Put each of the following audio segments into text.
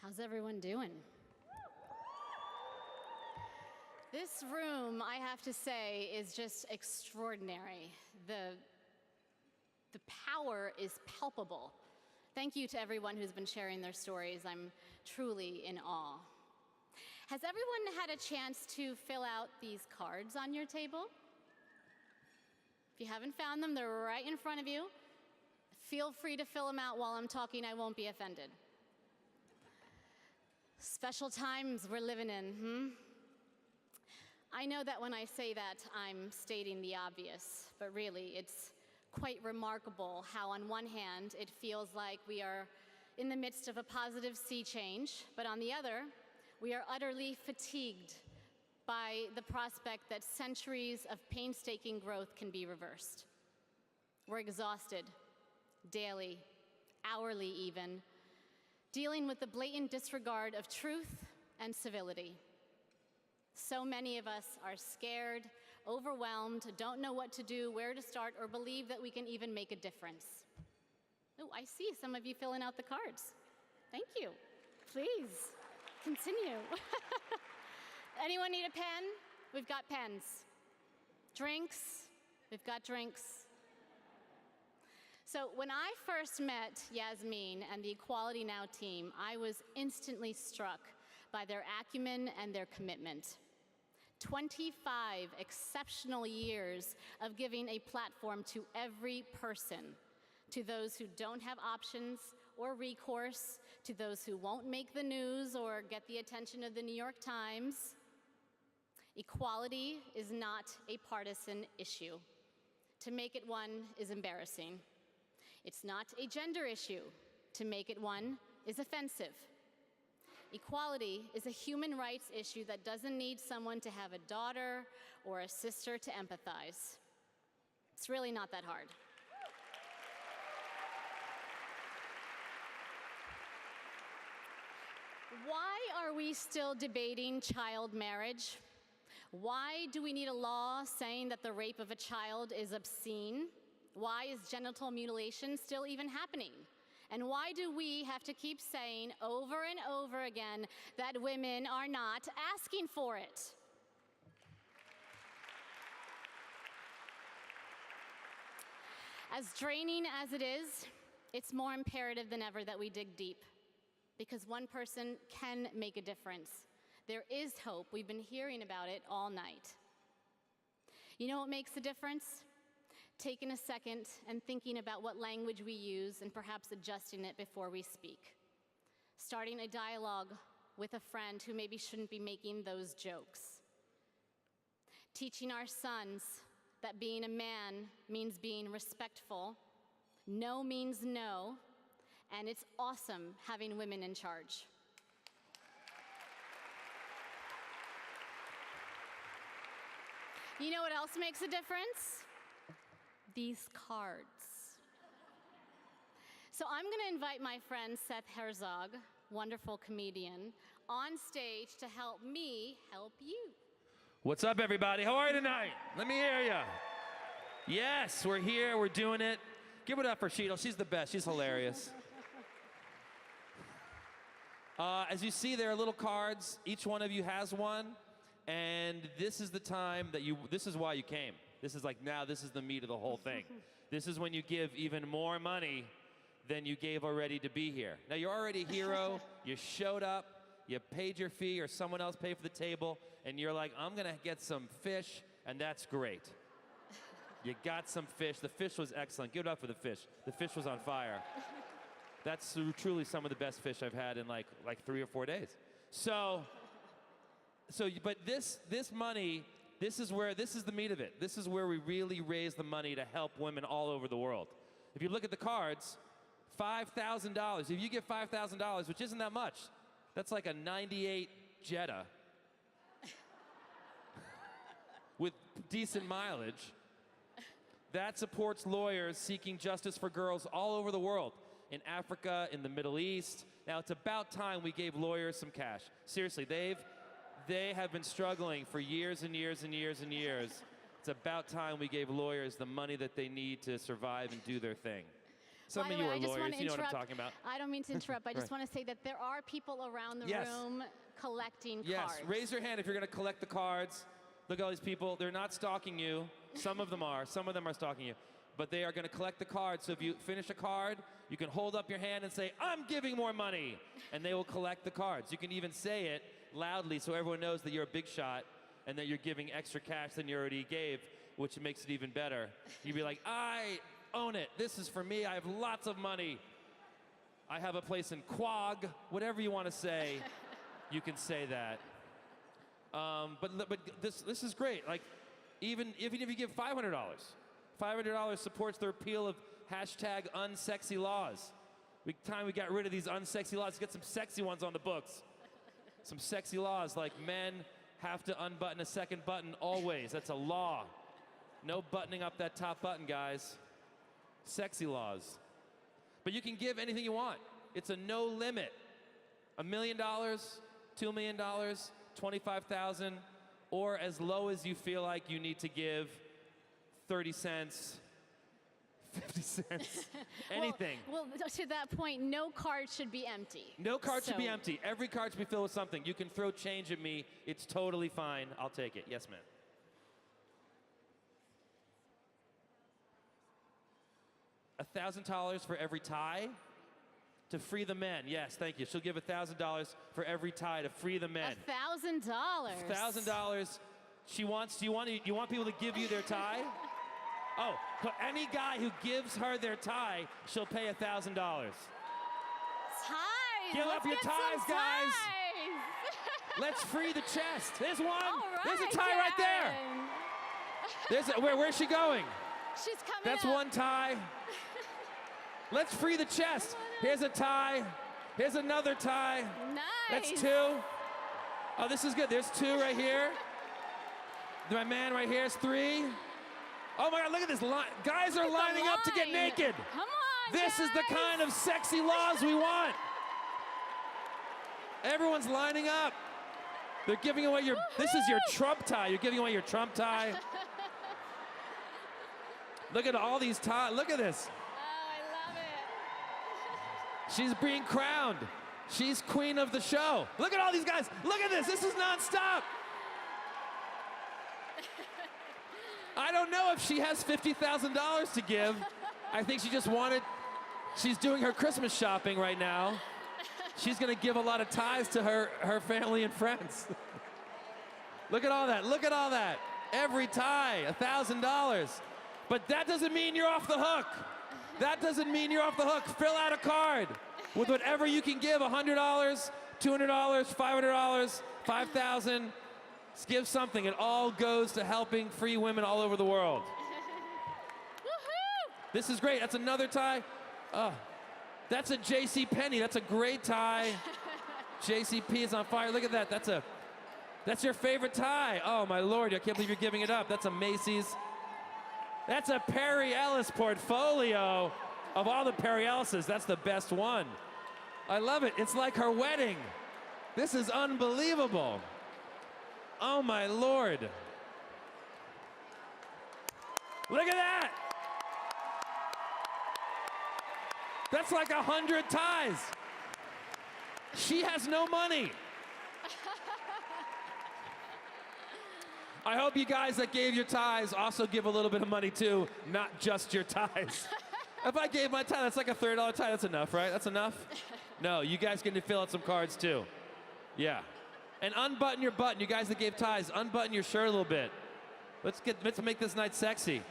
How's everyone doing? This room, I have to say, is just extraordinary. The power is palpable. Thank you to everyone who's been sharing their stories. I'm truly in awe. Has everyone had a chance to fill out these cards on your table? If you haven't found them, they're right in front of you. Feel free to fill them out while I'm talking. I won't be offended. Special times we're living in, I know that when I say that, I'm stating the obvious, but really, it's quite remarkable how on one hand, it feels like we are in the midst of a positive sea change, but on the other, we are utterly fatigued by the prospect that centuries of painstaking growth can be reversed. We're exhausted, daily, hourly even, dealing with the blatant disregard of truth and civility. So many of us are scared, overwhelmed, don't know what to do, where to start, or believe that we can even make a difference. Oh, I see some of you filling out the cards. Thank you. Please, continue. Anyone need a pen? We've got pens. Drinks? We've got drinks. So when I first met Yasmin and the Equality Now team, I was instantly struck by their acumen and their commitment. 25 exceptional years of giving a platform to every person, to those who don't have options or recourse, to those who won't make the news or get the attention of the New York Times. Equality is not a partisan issue. To make it one is embarrassing. It's not a gender issue. To make it one is offensive. Equality is a human rights issue that doesn't need someone to have a daughter or a sister to empathize. It's really not that hard. Why are we still debating child marriage? Why do we need a law saying that the rape of a child is obscene? Why is genital mutilation still even happening? And why do we have to keep saying over and over again that women are not asking for it? As draining as it is, it's more imperative than ever that we dig deep, because one person can make a difference. There is hope. We've been hearing about it all night. You know what makes a difference? Taking a second and thinking about what language we use and perhaps adjusting it before we speak. Starting a dialogue with a friend who maybe shouldn't be making those jokes. Teaching our sons that being a man means being respectful. No means no, and it's awesome having women in charge. You know what else makes a difference? These cards. So I'm going to invite my friend Seth Herzog, wonderful comedian, on stage to help me help you. What's up, everybody? How are you tonight? Let me hear you. Yes, we're here. We're doing it. Give it up for Sheetal. She's the best. She's hilarious. As you see, there are little cards. Each one of you has one. And this is the time that this is why you came. This is like, now this is the meat of the whole thing. This is when you give even more money than you gave already to be here. Now you're already a hero, you showed up, you paid your fee or someone else paid for the table, and you're like, I'm gonna get some fish, and that's great. You got some fish. The fish was excellent. Give it up for the fish. The fish was on fire. That's truly some of the best fish I've had in like 3 or 4 days. But this money, this is the meat of it. This is where we really raise the money to help women all over the world. If you look at the cards, $5,000. If you give $5,000, which isn't that much, that's like a 98 Jetta with decent mileage. That supports lawyers seeking justice for girls all over the world, in Africa, in the Middle East. Now, it's about time we gave lawyers some cash. Seriously, they have been struggling for years and years and years and years. It's about time we gave lawyers the money that they need to survive and do their thing. Some By of the you way, are I just want lawyers. to You know what I'm interrupt. talking about. I don't mean to interrupt. I just Right. want to say that there are people around the Yes. room collecting Yes, cards. raise your hand if you're going to collect the cards. Look at all these people. They're not stalking you. Some of them are. Some of them are stalking you. But they are going to collect the cards. So if you finish a card, you can hold up your hand and say, I'm giving more money. And they will collect the cards. You can even say it loudly so everyone knows that you're a big shot and that you're giving extra cash than you already gave, which makes it even better. You'd be like, I own it. This is for me. I have lots of money. I have a place in Quag. Whatever you want to say, you can say that. But this is great. Like, even if you give $500, $500 supports the repeal of #unsexy laws. Time we got rid of these unsexy laws, get some sexy ones on the books. Some sexy laws like men have to unbutton a second button always. That's a law. No buttoning up that top button, guys. Sexy laws. But you can give anything you want. It's a no limit. $1 million, $2 million, 25,000, or as low as you feel like you need to give, 30 cents, 50 cents, anything. Well, to that point, no card should be empty. No card should be empty. Every card should be filled with something. You can throw change at me. It's totally fine. I'll take it. Yes, ma'am. $1,000 for every tie to free the men. Yes, thank you. She'll give $1,000 for every tie to free the men. $1,000. $1,000. She wants. You want people to give you their tie? Oh, any guy who gives her their tie, she'll pay $1,000. Ties. Give up your ties, guys. Let's free the chest. There's one. All right, There's a tie right there. Karen. Where's she going? She's coming That's up. one tie. Let's free the chest. Here's a tie. Here's another tie. Nice. That's two. Oh, this is good. There's two right here. My man right here is three. Oh my God, look at this line. Guys are lining up to get naked. Come on, This is the guys. kind of sexy laws we want. Everyone's lining up. They're giving away your, this is your Trump tie. You're giving away your Trump tie. Look at all these ties. Look at this. Oh, I love it. She's being crowned. She's queen of the show. Look at all these guys. Look at this. This is nonstop. I don't know if she has $50,000 to give. I think she just wanted, she's doing her Christmas shopping right now. She's gonna give a lot of ties to her family and friends. Look at all that, look at all that. Every tie, $1,000. But that doesn't mean you're off the hook. That doesn't mean you're off the hook. Fill out a card with whatever you can give, $100, $200, $500, $5,000. Give something. It all goes to helping free women all over the world. Woohoo! This is great. That's another tie. That's a J.C. Penney. That's a great tie. JCP is on fire. Look at that. That's your favorite tie. Oh my Lord! I can't believe you're giving it up. That's a Macy's. That's a Perry Ellis portfolio. Of all the Perry Ellises, that's the best one. I love it. It's like her wedding. This is unbelievable. Oh my Lord. Look at that. That's like 100 ties. She has no money. I hope you guys that gave your ties also give a little bit of money too, not just your ties. If I gave my tie, that's like a $30 tie. That's enough, right? That's enough? No, you guys get to fill out some cards too. Yeah. And unbutton your button. You guys that gave ties, unbutton your shirt a little bit. Let's make this night sexy.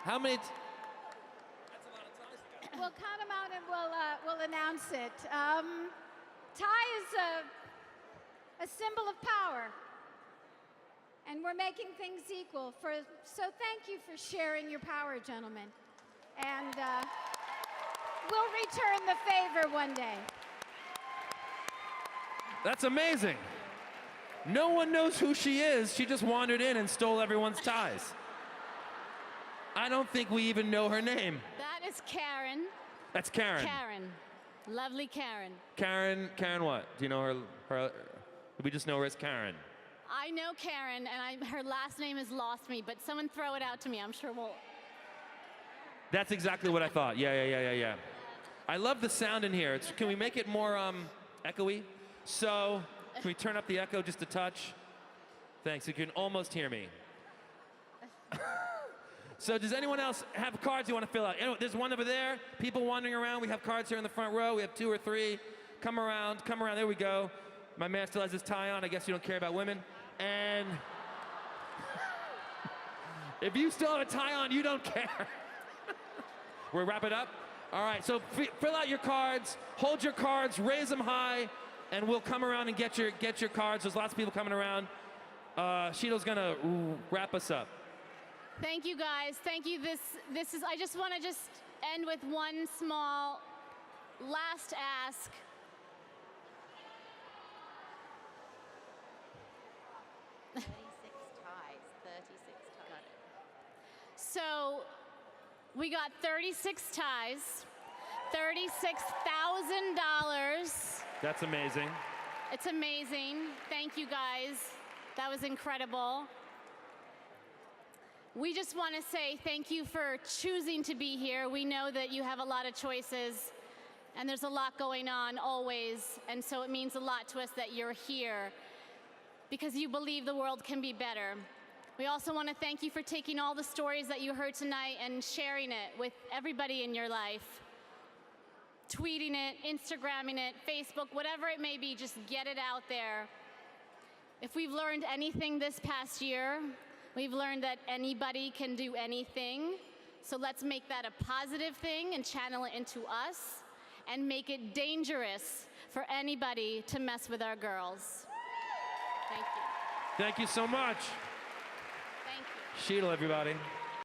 How many? That's a lot of ties. We'll count them out and we'll announce it. Tie is a symbol of power, and we're making things equal. So thank you for sharing your power, gentlemen, and we'll return the favor one day. That's amazing. No one knows who she is. She just wandered in and stole everyone's ties. I don't think we even know her name. That is Karen. That's Karen. Karen. Lovely Karen. Karen what? Do you know her? We just know her as Karen. I know Karen, and her last name has lost me, but someone throw it out to me. I'm sure we'll. That's exactly what I thought. Yeah. I love the sound in here. Can we make it more echoey? So, can we turn up the echo just a touch? Thanks, you can almost hear me. So does anyone else have cards you want to fill out? There's one over there. People wandering around. We have cards here in the front row. We have 2 or 3. Come around. There we go. My man still has his tie on. I guess you don't care about women. And if you still have a tie on, you don't care. We'll wrap it up. All right, so fill out your cards. Hold your cards. Raise them high. And we'll come around and get your cards. There's lots of people coming around. Sheetal's going to wrap us up. Thank you, guys. Thank you. This is. I just want to end with one small last ask. ties. 36 ties. Got it. So we got 36 ties, $36,000. That's amazing. It's amazing. Thank you, guys. That was incredible. We just want to say thank you for choosing to be here. We know that you have a lot of choices, and there's a lot going on always, and so it means a lot to us that you're here because you believe the world can be better. We also want to thank you for taking all the stories that you heard tonight and sharing it with everybody in your life. Tweeting it, Instagramming it, Facebook, whatever it may be, just get it out there. If we've learned anything this past year, we've learned that anybody can do anything. So let's make that a positive thing and channel it into us and make it dangerous for anybody to mess with our girls. Thank you. Thank you so much. Thank you. Sheetal, everybody.